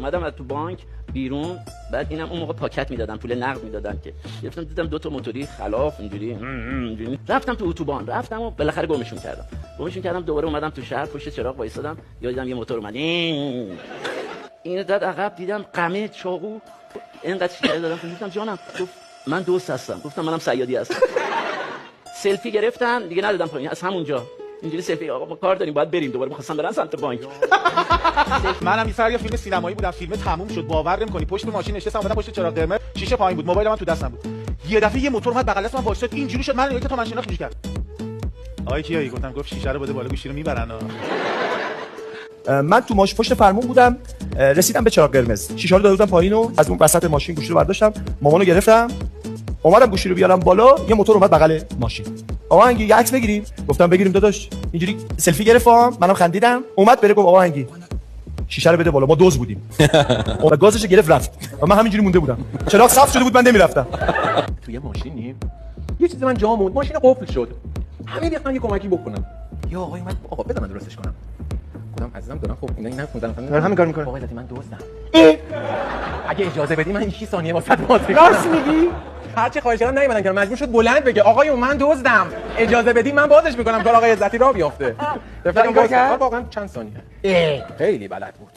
اومدم از تو بانک بیرون، بعد اینم اون موقع پاکت میدادن، پول نقد میدادن، که گرفتم دیدم دو تا موتوری خلاف اینجوری رفتم تو اتوبان، رفتم و بالاخره گمشون کردم. دوباره اومدم تو شهر پشت چراغ وایسادم، دیدم یه موتور اومد اینو داد عقب، دیدم قمه چاقو اینقدر شیشه دادم. گفتم جانم، گفت من دوست هستم. گفتم منم صیادی هستم. سلفی گرفتن دیگه، ندادم پایین از همونجا اینجوری سلفی. آقا ما کار داریم باید بریم دوباره، می‌خواستم برن سمت بانک. منم یه سر یه فیلم سینمایی بودم، فیلم تموم شد، باور نمی‌کنی پشت ماشین نشستم، اومدم پشت چراغ قرمز، شیشه پایین بود، موبایل من تو دستم بود. یه دفعه یه موتور اومد بغل دست من وایساد، اینجوری شد من تا من شناخت می‌کرد. آقای کیایی؟ گفتم گفت شیشه رو بده بالا، گوشی رو میبرن. من تو ماشین پشت فرمون بودم، رسیدم به چراغ قرمز، شیشه رو داده بودم پایین و از اون وسط ماشین گوشی رو برداشتم، مامانو گرفتم، اومدم گوشی رو بیارم بالا، یه موتور اومد بغل ماشین. آقا هنگی یه عکس بگیریم؟ گفتم بگیریم داداش. اینجوری سلفی گرفتم، منم خندیدم، اومد بره گفت آقا هنگی شیشه رو بده بالا، ما دوز بودیم. اون گازش گرفت رفت و من همینجوری مونده بودم، چراغ صاف شده بود من نمیرفتم. توی ماشینیم یه چیزی من جا موند، ماشین قفل شد، همین یه کمکی بکنم. یا آقای من آقا بده من درستش کنم. خودم عزیزم دارم، خب اینا دارم همین کار میکنه. آقا دادی من دزدم. اگه اجازه بدی من 6 ثانیه واسط باز میکنم. راست میگی؟ هرچی خواهش کردم نیومدن که مجبور شد بلند بگه آقای من دزدم، اجازه بدی من بازش میکنم تا آقای عزتی راه بیافته. واقعا واقعا چند ثانیه خیلی بلد بود.